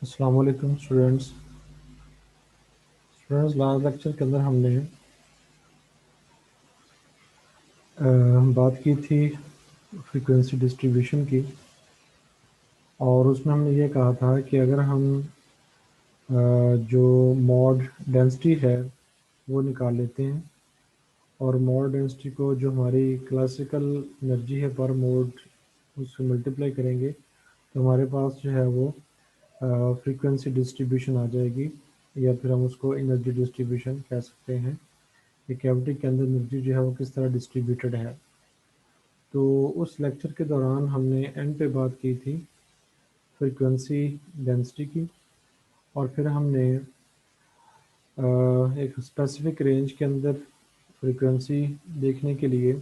अस्सलाम वालेकुम students. Last lecture के अंदर हमने बात की थी फ्रीक्वेंसी डिस्ट्रीब्यूशन की, और उसमें हमने ये कहा था कि अगर हम जो मॉड डेंसिटी है वो निकाल लेते हैं और मॉड डेंसिटी को जो हमारी क्लासिकल एनर्जी है पर मोड उससे मल्टीप्लाई करेंगे तो हमारे पास जो है वो फ्रीक्वेंसी डिस्ट्रीब्यूशन आ जाएगी, या फिर हम उसको एनर्जी डिस्ट्रीब्यूशन कह सकते हैं कि कैविटी के अंदर एनर्जी जो है वो किस तरह डिस्ट्रीब्यूटेड है। तो उस लेक्चर के दौरान हमने एंड पे बात की थी फ्रीक्वेंसी डेंसिटी की, और फिर हमने एक स्पेसिफिक रेंज के अंदर फ्रीक्वेंसी देखने के लिए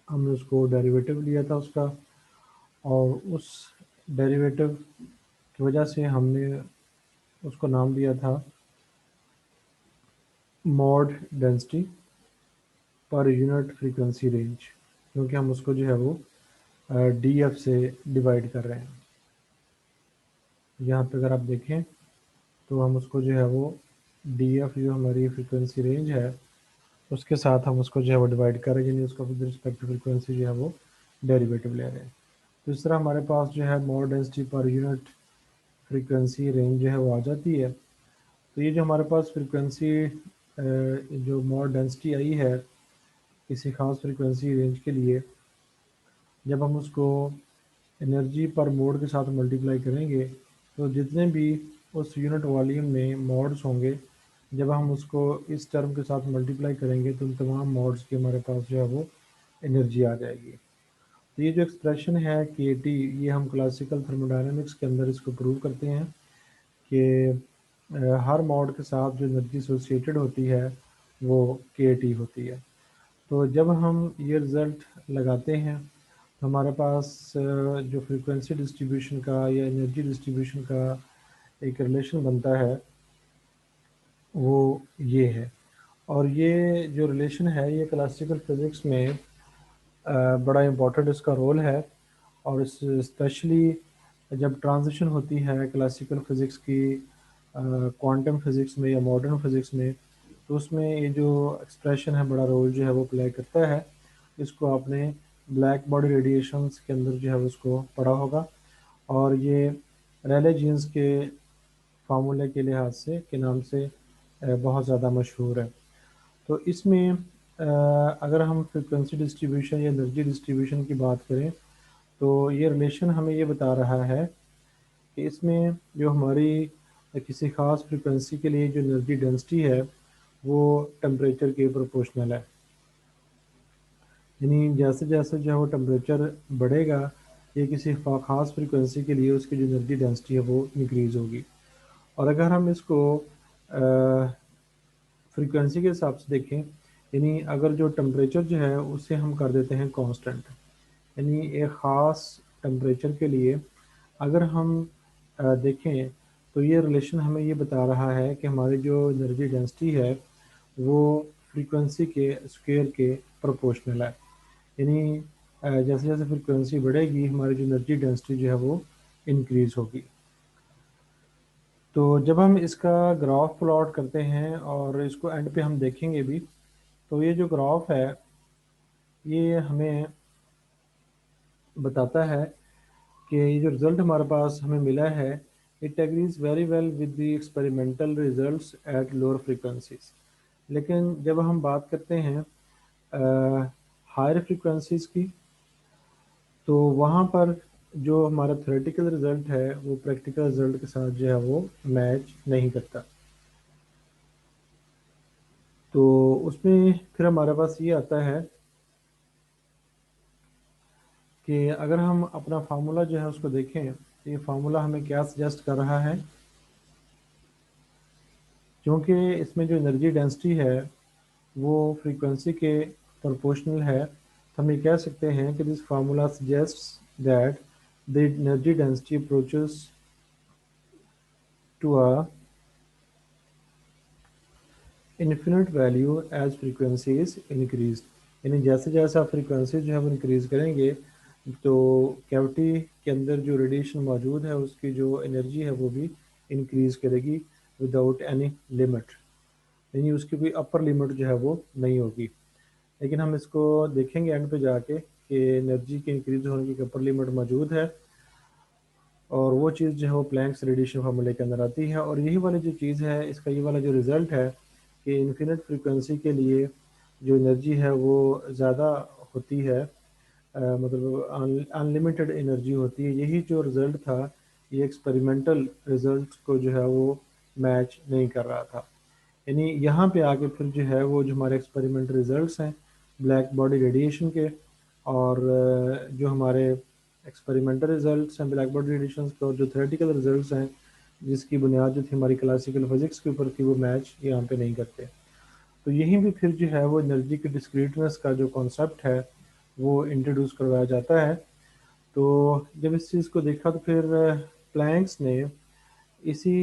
हमने उसको डेरिवेटिव लिया था उसका, और उस डेरिवेटिव की वजह से हमने उसको नाम दिया था mod density per unit frequency range, क्योंकि हम उसको जो है वो डी एफ से डिवाइड कर रहे हैं। यहाँ पे अगर आप देखें तो हम उसको जो है वो डी एफ जो हमारी फ्रीक्वेंसी रेंज है उसके साथ हम उसको जो है वो डिवाइड कर रहे हैं, यानी उसका विद रिस्पेक्ट टू फ्रीक्वेंसी जो है वो डेरिवेटिव ले रहे हैं। तो इस तरह हमारे पास जो है mode density per unit frequency range जो है वो आ जाती है। तो ये जो हमारे पास फ्रीक्वेंसी जो मोड डेंसिटी आई है किसी खास फ्रीक्वेंसी रेंज के लिए, जब हम उसको एनर्जी पर मोड के साथ मल्टीप्लाई करेंगे तो जितने भी उस यूनिट वॉल्यूम में मोड्स होंगे, जब हम उसको इस टर्म के साथ मल्टीप्लाई करेंगे तो उन तमाम मोड्स की हमारे पास जो है वो एनर्जी आ जाएगी। तो ये जो एक्सप्रेशन है के टी, ये हम क्लासिकल थर्मोडायनामिक्स के अंदर इसको प्रूव करते हैं कि हर मोड के साथ जो एनर्जी एसोसिएटेड होती है वो के टी होती है। तो जब हम ये रिज़ल्ट लगाते हैं तो हमारे पास जो फ्रीक्वेंसी डिस्ट्रीब्यूशन का या एनर्जी डिस्ट्रीब्यूशन का एक रिलेशन बनता है वो ये है। और ये जो रिलेशन है ये क्लासिकल फिज़िक्स में बड़ा इम्पोर्टेंट इसका रोल है, और स्पेशली जब ट्रांजिशन होती है क्लासिकल फिज़िक्स की क्वांटम फिज़िक्स में या मॉडर्न फिज़िक्स में, तो उसमें ये जो एक्सप्रेशन है बड़ा रोल जो है वो प्ले करता है। इसको आपने ब्लैक बॉडी रेडिएशंस के अंदर जो है उसको पढ़ा होगा, और ये रेले जीन्स के फार्मूले के लिहाज से के नाम से बहुत ज़्यादा मशहूर है। तो इसमें अगर हम फ्रीक्वेंसी डिस्ट्रीब्यूशन या एनर्जी डिस्ट्रीब्यूशन की बात करें तो ये रिलेशन हमें ये बता रहा है कि इसमें जो हमारी किसी ख़ास फ्रीक्वेंसी के लिए जो एनर्जी डेंसिटी है वो टेम्परेचर के प्रोपोर्शनल है। यानी जैसे जैसे जो है वो टेम्परेचर बढ़ेगा ये किसी ख़ास फ्रीक्वेंसी के लिए उसकी जो एनर्जी डेंसिटी है वो इंक्रीज़ होगी। और अगर हम इसको फ्रीक्वेंसी के हिसाब से देखें, यानी अगर जो टेम्परेचर जो है उसे हम कर देते हैं कांस्टेंट, यानी एक ख़ास टेम्परेचर के लिए अगर हम देखें तो ये रिलेशन हमें ये बता रहा है कि हमारी जो एनर्जी डेंसिटी है वो फ्रीक्वेंसी के स्क्वायर के प्रोपोर्शनल है। यानी जैसे जैसे फ्रीक्वेंसी बढ़ेगी हमारी जो एनर्जी डेंसिटी जो है वो इंक्रीज़ होगी। तो जब हम इसका ग्राफ प्लॉट करते हैं और इसको एंड पे हम देखेंगे भी, तो ये जो ग्राफ है ये हमें बताता है कि ये जो रिज़ल्ट हमारे पास हमें मिला है it agrees very well with the experimental results at lower frequencies. लेकिन जब हम बात करते हैं हायर फ्रीक्वेंसीज की तो वहाँ पर जो हमारा थ्योरेटिकल रिज़ल्ट है वो प्रैक्टिकल रिज़ल्ट के साथ जो है वो मैच नहीं करता। तो उसमें फिर हमारे पास ये आता है कि अगर हम अपना फार्मूला जो है उसको देखें तो ये फार्मूला हमें क्या सजेस्ट कर रहा है, क्योंकि इसमें जो एनर्जी डेंसिटी है वो फ्रीक्वेंसी के प्रोपोर्शनल है, तो हम ये कह सकते हैं कि this formula suggests that the energy density approaches to a infinite value as frequency is increase. यानी जैसे जैसे आप फ्रीक्वेंसी जो है वो इंक्रीज़ करेंगे तो कैविटी के अंदर जो रेडिएशन मौजूद है उसकी जो एनर्जी है वो भी इंक्रीज़ करेगी विदाउट एनी लिमिट, यानी उसकी कोई अपर लिमिट जो है वो नहीं होगी। लेकिन हम इसको देखेंगे एंड पे जाके कि एनर्जी के इंक्रीज होने की अपर लिमिट मौजूद है, और वो चीज़ जो है वो प्लैंक्स रेडिएशन फार्मूले के अंदर आती है। और यही वाली जो चीज़ है, इसका ये वाला जो रिज़ल्ट है कि इन्फिनिट फ्रीक्वेंसी के लिए जो एनर्जी है वो ज़्यादा होती है, मतलब अनलिमिटेड एनर्जी होती है, यही जो रिज़ल्ट था ये एक्सपेरिमेंटल रिज़ल्ट को जो है वो मैच नहीं कर रहा था। यानी यहाँ पे आके फिर जो है वो जो हमारे एक्सपेरिमेंटल रिजल्ट्स हैं ब्लैक बॉडी रेडिएशन के, और जो हमारे एक्सपेरिमेंटल रिजल्ट्स हैं ब्लैक बॉडी रेडिएशन के, और जो थ्योरेटिकल रिजल्ट्स हैं जिसकी बुनियाद जो थी हमारी क्लासिकल फिजिक्स के ऊपर थी, वो मैच यहाँ पे नहीं करते। तो यहीं भी फिर जो है वो एनर्जी की डिस्क्रीटनेस का जो कॉन्सेप्ट है वो इंट्रोड्यूस करवाया जाता है। तो जब इस चीज़ को देखा तो फिर प्लैंक्स ने इसी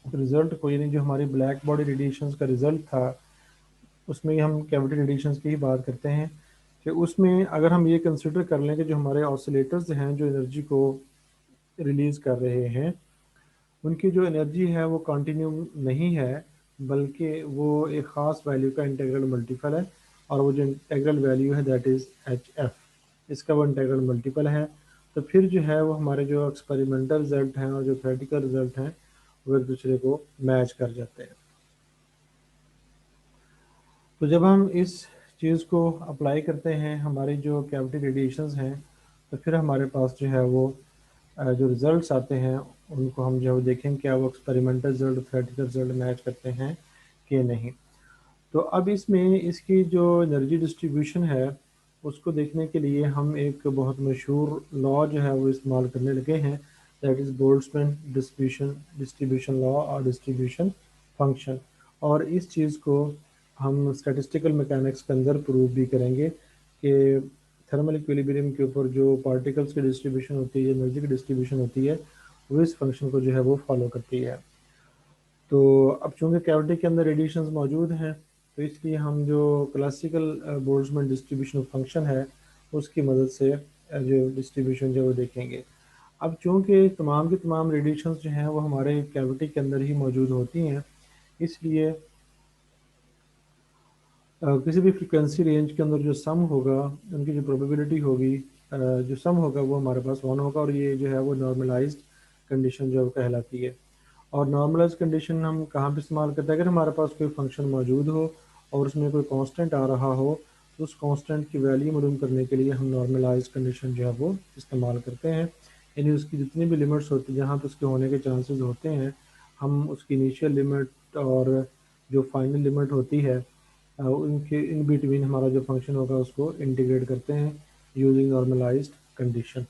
रिज़ल्ट को, यानी जो हमारी ब्लैक बॉडी रेडिएशंस का रिज़ल्ट था, उसमें हम कैविटी रेडिएशंस की ही बात करते हैं, कि उसमें अगर हम ये कंसिडर कर लें कि जो हमारे ऑसिलेटर्स हैं जो एनर्जी को रिलीज़ कर रहे हैं, उनकी जो एनर्जी है वो कंटिन्यू नहीं है, बल्कि वो एक ख़ास वैल्यू का इंटीग्रल मल्टीपल है, और वो जो इंटीग्रल वैल्यू है दैट इज़ एच एफ, इसका वो इंटीग्रल मल्टीपल है। तो फिर जो है वो हमारे जो एक्सपेरिमेंटल रिजल्ट हैं और जो थ्योरेटिकल रिजल्ट हैं वो एक दूसरे को मैच कर जाते हैं। तो जब हम इस चीज़ को अप्लाई करते हैं हमारी जो कैविटी रेडिएशंस हैं, तो फिर हमारे पास जो है वो जो रिज़ल्ट्स आते हैं उनको हम जो देखें क्या वो experimental result theoretical result match करते हैं कि नहीं। तो अब इसमें इसकी जो एनर्जी डिस्ट्रीब्यूशन है उसको देखने के लिए हम एक बहुत मशहूर लॉ जो है वो इस्तेमाल करने लगे हैं, that is Boltzmann distribution distribution law और डिस्ट्रीब्यूशन फंक्शन। और इस चीज़ को हम स्टैटिस्टिकल मैकेनिक्स के अंदर प्रूव भी करेंगे कि थर्मल इक्विलिब्रियम के ऊपर जो पार्टिकल्स की डिस्ट्रीब्यूशन होती है, एनर्जी की डिस्ट्रीब्यूशन होती है, वो इस फंक्शन को जो है वो फॉलो करती है। तो अब चूंकि कैविटी के अंदर रेडिएशंस मौजूद हैं, तो इसलिए हम जो क्लासिकल बोल्ट्जमैन डिस्ट्रीब्यूशन फंक्शन है उसकी मदद से जो डिस्ट्रीब्यूशन जो है वो देखेंगे। अब चूंकि तमाम की तमाम रेडिएशंस जो हैं वो हमारे कैविटी के अंदर ही मौजूद होती हैं, इसलिए किसी भी फ्रिक्वेंसी रेंज के अंदर जो सम होगा उनकी जो प्रोबेबिलिटी होगी, जो सम होगा वो हमारे पास 1 होगा, और ये जो है वो नॉर्मलाइज्ड कंडीशन जो कहलाती है। और नॉर्मलाइज कंडीशन हम कहाँ पे इस्तेमाल करते हैं, अगर हमारे पास कोई फंक्शन मौजूद हो और उसमें कोई कांस्टेंट आ रहा हो, तो उस कांस्टेंट की वैल्यू मालूम करने के लिए हम नॉर्मलाइज कंडीशन जो है वो इस्तेमाल करते हैं। यानी उसकी जितनी भी लिमिट्स होती हैं जहाँ पे उसके होने के चांसेस होते हैं, हम उसकी इनिशियल लिमिट और जो फाइनल लिमिट होती है उनके इन बिटवीन हमारा जो फंक्शन होगा उसको इंटीग्रेट करते हैं यूजिंग नॉर्मलाइज्ड कंडीशन।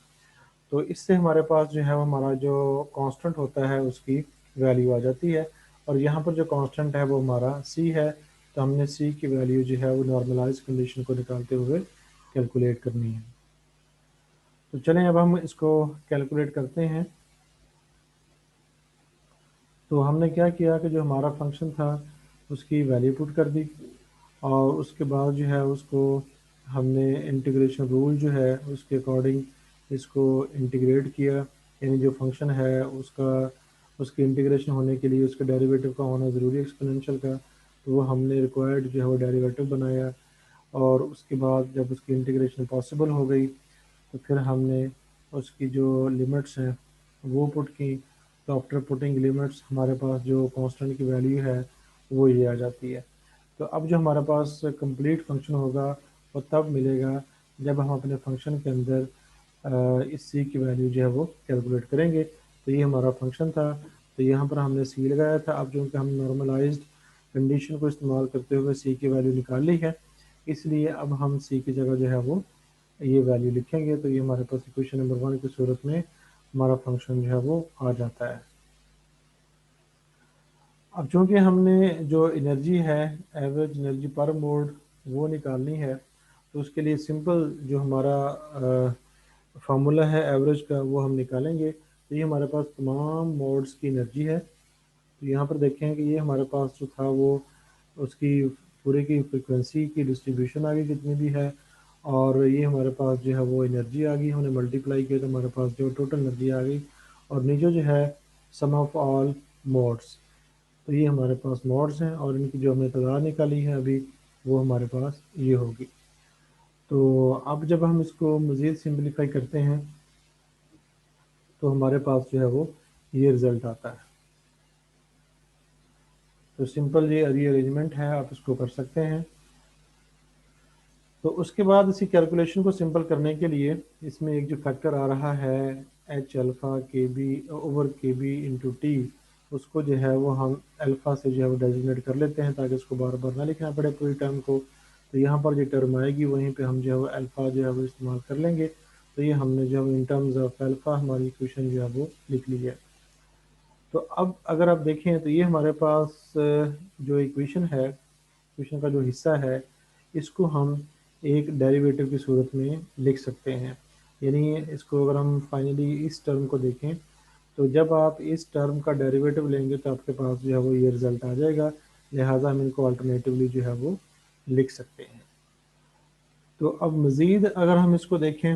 तो इससे हमारे पास जो है हमारा जो कांस्टेंट होता है उसकी वैल्यू आ जाती है, और यहाँ पर जो कांस्टेंट है वो हमारा सी है। तो हमने सी की वैल्यू जो है वो नॉर्मलाइज कंडीशन को निकालते हुए कैलकुलेट करनी है। तो चलें अब हम इसको कैलकुलेट करते हैं। तो हमने क्या किया कि जो हमारा फंक्शन था उसकी वैल्यू पुट कर दी, और उसके बाद जो है उसको हमने इंटीग्रेशन रूल जो है उसके अकॉर्डिंग इसको इंटीग्रेट किया। यानी जो फंक्शन है उसका उसके इंटीग्रेशन होने के लिए उसका डेरिवेटिव का होना ज़रूरी है एक्सपोनेंशियल का, तो वो हमने रिक्वायर्ड जो है वो डेरिवेटिव बनाया। और उसके बाद जब उसकी इंटीग्रेशन पॉसिबल हो गई तो फिर हमने उसकी जो लिमिट्स हैं वो पुट की। तो आफ्टर पुटिंग लिमिट्स हमारे पास जो कांस्टेंट की वैल्यू है वो ये आ जाती है। तो अब जो हमारे पास कंप्लीट फंक्शन होगा वो तब मिलेगा जब हम अपने फंक्शन के अंदर इस सी की वैल्यू जो है वो कैलकुलेट करेंगे। तो ये हमारा फंक्शन था, तो यहाँ पर हमने सी लगाया था। अब जो कि हम नॉर्मलाइज्ड कंडीशन को इस्तेमाल करते हुए सी की वैल्यू निकाल ली है, इसलिए अब हम सी की जगह जो है वो ये वैल्यू लिखेंगे। तो ये हमारे पास इक्वेशन नंबर 1 की सूरत में हमारा फंक्शन जो है वो आ जाता है। अब चूंकि हमने जो एनर्जी है एवरेज एनर्जी पर मोड वो निकालनी है, तो उसके लिए सिंपल जो हमारा फार्मूला है एवरेज का वो हम निकालेंगे। तो ये हमारे पास तमाम मोड्स की एनर्जी है। तो यहाँ पर देखें कि ये हमारे पास जो था वो उसकी पूरे की फ्रिक्वेंसी की डिस्ट्रीब्यूशन आगे कितनी भी है, और ये हमारे पास जो है वो एनर्जी आ गई, हमने मल्टीप्लाई किया तो हमारे पास जो टोटल एनर्जी आ गई। और नीचे जो है सम ऑफ ऑल मोड्स, तो ये हमारे पास मोड्स हैं और इनकी जो हमने तादाद निकाली है अभी वो हमारे पास ये होगी। तो अब जब हम इसको मज़ीद सिंपलीफाई करते हैं तो हमारे पास जो है वो ये रिज़ल्ट आता है। तो सिंपल ये रीअरेंजमेंट है, आप इसको कर सकते हैं। तो उसके बाद इसी कैलकुलेशन को सिंपल करने के लिए इसमें एक जो फैक्टर आ रहा है एच अल्फ़ा के बी ओवर के बी इंटू टी, उसको जो है वो हम अल्फ़ा से जो है वो डेजिग्नेट कर लेते हैं ताकि उसको बार बार ना लिखना पड़े पूरी टर्म को। तो यहाँ पर जो टर्म आएगी वहीं पे हम जो है वो अल्फ़ा जो है वो इस्तेमाल कर लेंगे। तो ये हमने जो है इन टर्म्स ऑफ अल्फ़ा हमारी इक्वेशन जो है वो लिख ली है। तो अब अगर आप देखें तो ये हमारे पास जो इक्वेशन है, इक्वेशन का जो हिस्सा है, इसको हम एक डेरिवेटिव की सूरत में लिख सकते हैं। यानी इसको अगर हम फाइनली इस टर्म को देखें तो जब आप इस टर्म का डेरिवेटिव लेंगे तो आपके पास जो है वो ये रिज़ल्ट आ जाएगा। लिहाजा हम इनको अल्टरनेटिवली जो है वो लिख सकते हैं। तो अब मज़ीद अगर हम इसको देखें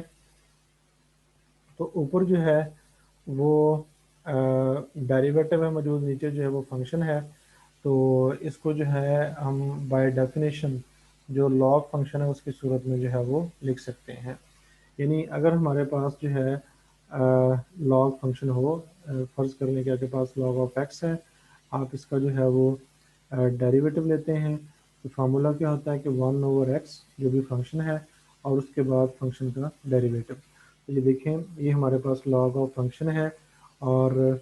तो ऊपर जो है वो डेरिवेटिव है मौजूद, नीचे जो है वो फंक्शन है। तो इसको जो है हम बाय डेफिनेशन जो लॉग फंक्शन है उसकी सूरत में जो है वो लिख सकते हैं। यानी अगर हमारे पास जो है लॉग फंक्शन हो, फ़र्ज़ कर लें कि आपके पास लॉग ऑफ एक्स है, आप इसका जो है वो डेरिवेटिव लेते हैं। तो फार्मूला क्या होता है कि 1/x जो भी फंक्शन है और उसके बाद फंक्शन का डेरिवेटिव। तो ये देखें ये हमारे पास लॉग ऑफ फंक्शन है और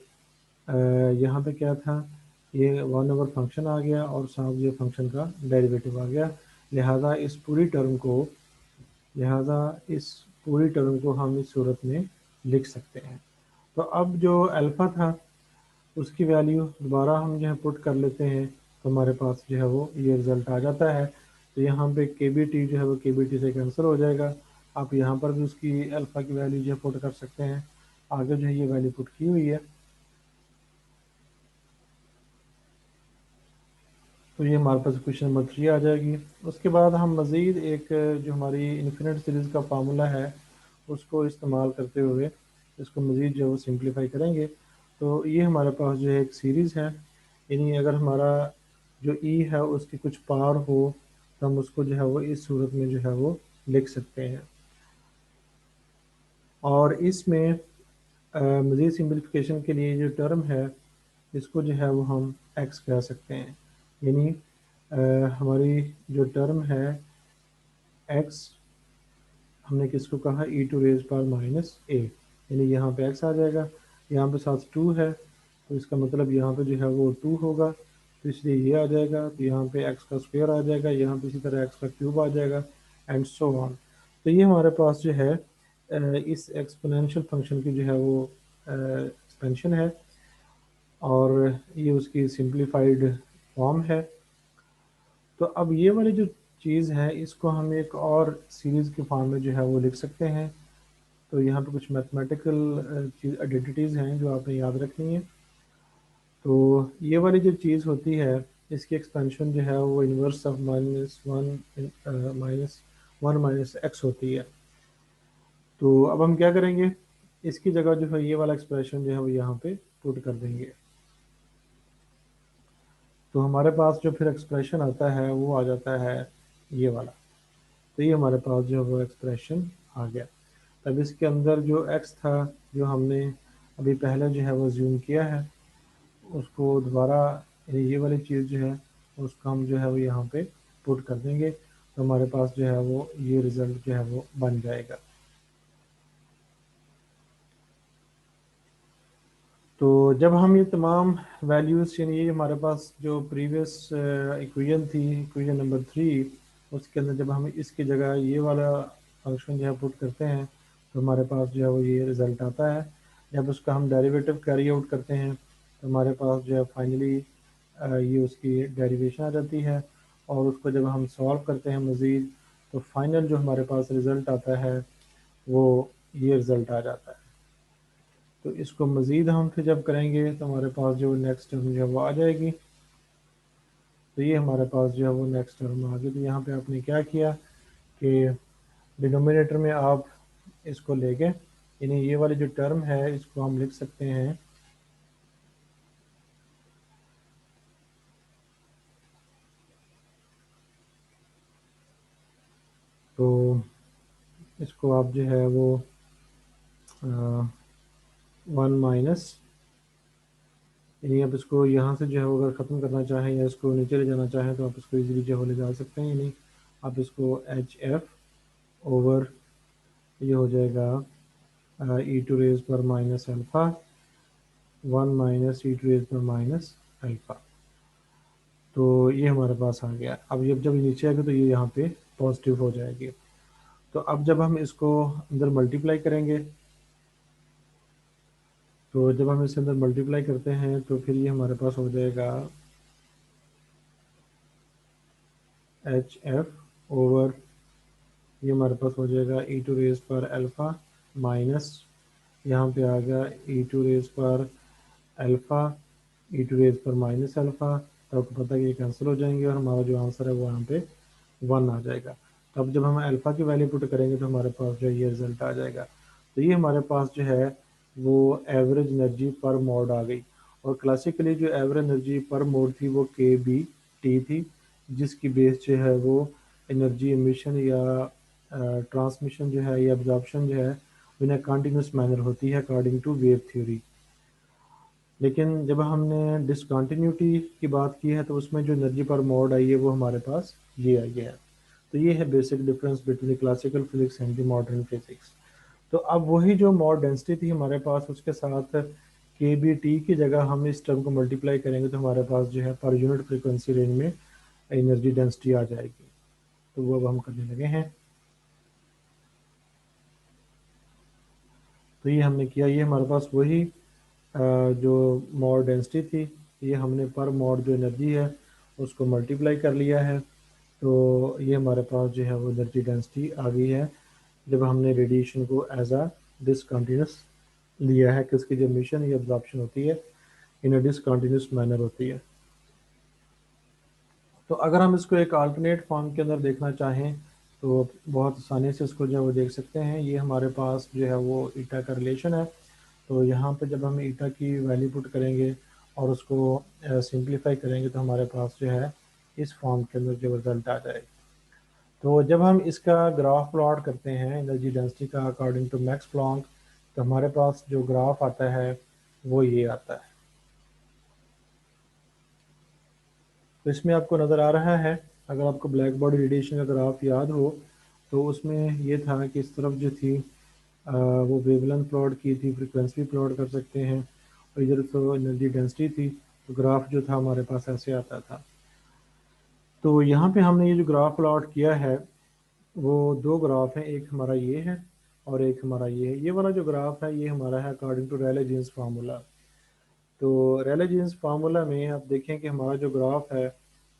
यहाँ पे क्या था, ये 1 ओवर फंक्शन आ गया और साथ ये फंक्शन का डेरिवेटिव आ गया। लिहाजा इस पूरी टर्म को लिहाजा इस पूरी टर्म को हम इस सूरत में लिख सकते हैं। तो अब जो अल्फ़ा था उसकी वैल्यू दोबारा हम जो है पुट कर लेते हैं तो हमारे पास जो है वो ये रिज़ल्ट आ जाता है। तो यहाँ पे के बी टी जो है वो के बी टी से कैंसिल हो जाएगा। आप यहाँ पर भी उसकी अल्फ़ा की वैल्यू जो है पुट कर सकते हैं। आगे जो है ये वैल्यू पुट की हुई है। तो ये हमारे पास क्वेश्चन नंबर 3 आ जाएगी। उसके बाद हम मज़ीद एक जो हमारी इन्फिनिट सीरीज़ का फार्मूला है उसको इस्तेमाल करते हुए इसको मज़ीद जो है वो सिंप्लीफाई करेंगे। तो ये हमारे पास जो है एक सीरीज़ है, यानी अगर हमारा जो ई है उसकी कुछ पावर हो तो हम उसको जो है वो इस सूरत में जो है वो लिख सकते हैं। और इसमें मज़ीद सिंप्लीफिकेशन के लिए जो टर्म है इसको जो है वो हम एक्स कह सकते हैं। यानी हमारी जो टर्म है एक्स, हमने किसको कहा ई टू रेज पावर माइनस ए, यानी यहाँ पे एक्स आ जाएगा। यहाँ पे साथ टू है तो इसका मतलब यहाँ पे जो है वो टू होगा, तो इसलिए ये आ जाएगा। तो यहाँ पे एक्स का स्क्वायर आ जाएगा, यहाँ पे इसी तरह एक्स का क्यूब आ जाएगा एंड सो ऑन। तो ये हमारे पास जो है इस एक्सपोनेंशियल फंक्शन की जो है वो एक्सपेंशन है और ये उसकी सिंप्लीफाइड फॉर्म है। तो अब ये वाली जो चीज़ है इसको हम एक और सीरीज़ के फॉर्म में जो है वो लिख सकते हैं। तो यहाँ पे कुछ मैथमेटिकल चीज़ आइडेंटिटीज़ हैं जो आपने याद रखनी है। तो ये वाली जो चीज़ होती है इसकी एक्सपेंशन जो है वो inverse of minus one minus x होती है। तो अब हम क्या करेंगे, इसकी जगह जो है ये वाला एक्सप्रेशन जो है वो यहाँ पे पुट कर देंगे। तो हमारे पास जो फिर एक्सप्रेशन आता है वो आ जाता है ये वाला। तो ये हमारे पास जो है वो एक्सप्रेशन आ गया। तब इसके अंदर जो एक्स था जो हमने अभी पहले जो है वो ज़ूम किया है उसको दोबारा यानी ये वाली चीज़ जो है उसको हम जो है वो यहाँ पे पुट कर देंगे तो हमारे पास जो है वो ये रिज़ल्ट जो है वो बन जाएगा। तो जब हम ये तमाम वैल्यूज़ यानी ये हमारे पास जो प्रीवियस इक्वेशन थी, इक्वेशन नंबर 3, उसके अंदर जब हम इसकी जगह ये वाला फंक्शन जो है पुट करते हैं तो हमारे पास जो है वो ये रिज़ल्ट आता है। जब उसका हम डेरिवेटिव कैरी आउट करते हैं तो हमारे पास जो है फाइनली ये उसकी डेरिवेशन आ जाती है और उसको जब हम सॉल्व करते हैं मज़ीद तो फाइनल जो हमारे पास रिज़ल्ट आता है वो ये रिज़ल्ट आ जाता है। तो इसको मज़ीद हम फिर जब करेंगे तो हमारे पास जो नेक्स्ट टर्म जो है वो आ जाएगी। तो ये हमारे पास जो है वो नेक्स्ट टर्म आ गई। तो यहाँ पे आपने क्या किया कि डिनोमिनेटर में आप इसको लेके, यानी ये वाली जो टर्म है इसको हम लिख सकते हैं तो इसको आप जो है वो 1 - यानी आप इसको यहाँ से जो है वो अगर ख़त्म करना चाहें या इसको नीचे ले जाना चाहें तो आप इसको इजीली जो है ले जा सकते हैं। यानी आप इसको HF ओवर ये हो जाएगा e⁻⁻α 1 - e⁻⁻α। तो ये हमारे पास आ गया। अब ये जब नीचे आएगा तो ये यहाँ पे पॉजिटिव हो जाएगी। तो अब जब हम इसको अंदर मल्टीप्लाई करेंगे, तो जब हम इसके अंदर मल्टीप्लाई करते हैं तो फिर ये हमारे पास हो जाएगा HF ओवर ये हमारे पास हो जाएगा e⁻α माइनस यहाँ पे आ गया e⁻α e⁻−α। तो आपको पता है कि ये कैंसिल हो जाएंगे और हमारा जो आंसर है वो यहाँ पे 1 आ जाएगा। तो अब जब हम अल्फ़ा की वैल्यू पुट करेंगे तो हमारे पास जो ये रिजल्ट आ जाएगा। तो ये हमारे पास जो है वो एवरेज एनर्जी पर मोड आ गई। और क्लासिकली जो एवरेज एनर्जी पर मोड थी वो KBT थी, जिसकी बेस जो है वो एनर्जी एमिशन या ट्रांसमिशन जो है या एब्जॉर्प्शन जो है इन कंटिन्यूस मैनर होती है अकॉर्डिंग टू वेव थ्योरी। लेकिन जब हमने डिसकंटिन्यूटी की बात की है तो उसमें जो एनर्जी पर मोड आई है वो हमारे पास ये आई है। तो ये है basic difference between classical physics and the modern physics. तो अब वही जो मोड डेंसिटी थी हमारे पास उसके साथ KBT की जगह हम इस टर्म को मल्टीप्लाई करेंगे तो हमारे पास जो है पर यूनिट फ्रीक्वेंसी रेंज में एनर्जी डेंसिटी आ जाएगी। तो वो अब हम करने लगे हैं। तो ये हमने किया, ये हमारे पास वही जो मोड डेंसिटी थी ये हमने पर मोड जो एनर्जी है उसको मल्टीप्लाई कर लिया है। तो ये हमारे पास जो है वो एनर्जी डेंसिटी आ गई है जब हमने रेडिएशन को एज अ डिसकंटिन्यूस लिया है कि उसकी जो एमिशन या एब्जॉर्प्शन होती है इन अ डिसकंटिन्यूस मैनर होती है। तो अगर हम इसको एक अल्टरनेट फॉर्म के अंदर देखना चाहें तो बहुत आसानी से इसको जो है वो देख सकते हैं। ये हमारे पास जो है वो ईटा का रिलेशन है। तो यहाँ पे जब हम ईटा की वैल्यू पुट करेंगे और उसको सिंप्लीफाई करेंगे तो हमारे पास जो है इस फॉर्म के अंदर जो रिजल्ट आ जाएगा। तो जब हम इसका ग्राफ प्लॉट करते हैं एनर्जी डेंसिटी का अकॉर्डिंग टू मैक्स प्लॉन्क तो हमारे पास जो ग्राफ आता है वो ये आता है। तो इसमें आपको नज़र आ रहा है, अगर आपको ब्लैक बॉडी रेडिएशन का ग्राफ याद हो तो उसमें ये था कि इस तरफ जो थी वो वेवलेंथ प्लॉट की थी, फ्रीक्वेंसी प्लॉट कर सकते हैं, और इधर तो एनर्जी डेंसिटी थी। तो ग्राफ जो था हमारे पास ऐसे आता था। तो यहाँ पे हमने ये जो ग्राफ प्लॉट किया है वो दो ग्राफ हैं, एक हमारा ये है और एक हमारा ये है। ये वाला जो ग्राफ है ये हमारा है according to Rayleigh Jeans formula. तो रेले जीन्स फार्मूला में आप देखें कि हमारा जो ग्राफ है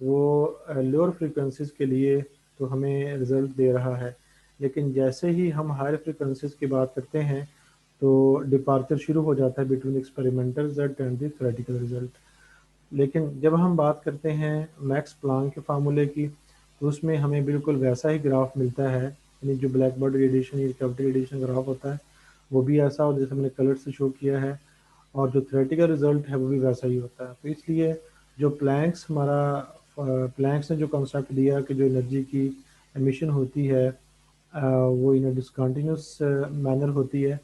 वो लोअर फ्रीक्वेंसीज के लिए तो हमें रिज़ल्ट दे रहा है, लेकिन जैसे ही हम हायर फ्रीक्वेंसीज की बात करते हैं तो डिपार्चर शुरू हो जाता है between experimental result and the theoretical result. लेकिन जब हम बात करते हैं मैक्स प्लैंक के फार्मूले की तो उसमें हमें बिल्कुल वैसा ही ग्राफ मिलता है, यानी जो ब्लैक बॉडी रेडिएशन या कैविटी रेडिएशन ग्राफ होता है वो भी ऐसा हो जैसे हमने कलर से शो किया है, और जो थ्योरेटिकल रिजल्ट है वो भी वैसा ही होता है। तो इसलिए जो प्लैंक्स हमारा प्लैंक्स ने जो कॉन्सेप्ट दिया कि जो एनर्जी की एमिशन होती है वो इन डिसकंटिन्यूस मैनर होती है,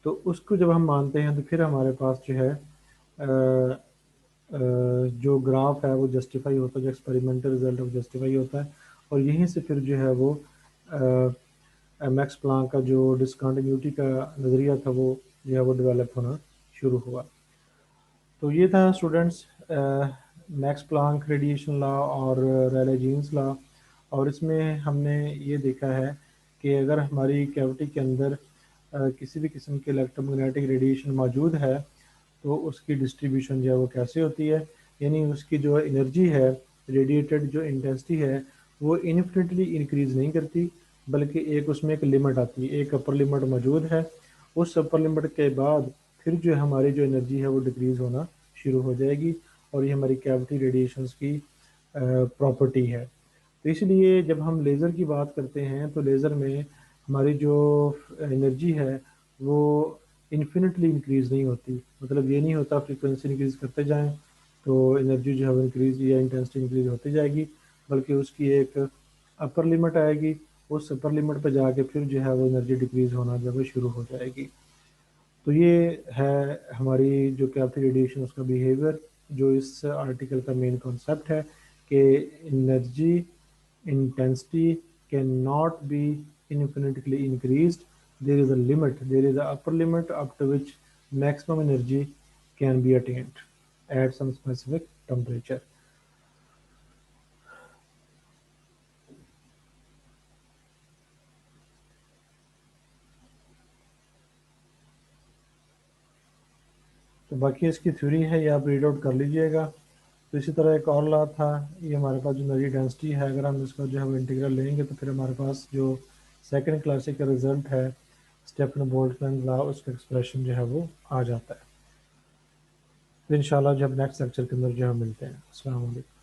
तो उसको जब हम मानते हैं तो फिर हमारे पास जो है जो ग्राफ है वो जस्टिफाई होता है, जो एक्सपेरिमेंटल रिजल्ट है वो जस्टिफाई होता है, और यहीं से फिर जो है वो मैक्स प्लैंक का जो डिसकंटिन्यूटी का नज़रिया था वो जो है वो डेवलप होना शुरू हुआ। तो ये था students Max Planck radiation law और रेले जीन्स लॉ। और इसमें हमने ये देखा है कि अगर हमारी कैविटी के अंदर किसी भी किस्म के इलेक्ट्रोमैग्नेटिक रेडिएशन मौजूद है तो उसकी डिस्ट्रीब्यूशन जो है वो कैसे होती है, यानी उसकी जो एनर्जी है, रेडिएटेड जो इंटेंसिटी है वो इन्फिनिटली इंक्रीज़ नहीं करती, बल्कि एक उसमें एक लिमिट आती है, एक अपर लिमिट मौजूद है। उस अपर लिमिट के बाद फिर जो हमारी जो एनर्जी है वो डिक्रीज़ होना शुरू हो जाएगी, और ये हमारी कैविटी रेडिएशंस की प्रॉपर्टी है। तो इसलिए जब हम लेज़र की बात करते हैं तो लेज़र में हमारी जो एनर्जी है वो इन्फिनिटली इंक्रीज़ नहीं होती। मतलब ये नहीं होता फ्रीक्वेंसी इंक्रीज़ करते जाएं तो एनर्जी जो है वो इंक्रीज़ या इंटेंसिटी इंक्रीज़ होती जाएगी, बल्कि उसकी एक अपर लिमिट आएगी। उस अपर लिमिट पे जाके फिर जो है वो एनर्जी डिक्रीज़ होना जो है वो शुरू हो जाएगी। तो ये है हमारी जो कैविटी रेडिएशन उसका बिहेवियर, जो इस आर्टिकल का मेन कॉन्सेप्ट है कि energy intensity cannot be infinitely increased. There is a limit, there is an upper limit up to which maximum energy can be attained at some specific temperature. तो बाकी इसकी theory है, ये आप read out कर लीजिएगा। तो इसी तरह एक और लॉ था, ये हमारे पास जो एनर्जी डेंसिटी है, अगर हम इसका जो है इंटीग्रल लेंगे तो फिर हमारे पास जो सेकंड क्लासिक का रिजल्ट है स्टेफन बोल्ट्जमैन लॉ, उसका एक्सप्रेशन जो है वो आ जाता है। तो इंशाल्लाह जब नेक्स्ट लेक्चर के अंदर जो है मिलते हैं। अस्सलाम वालेकुम।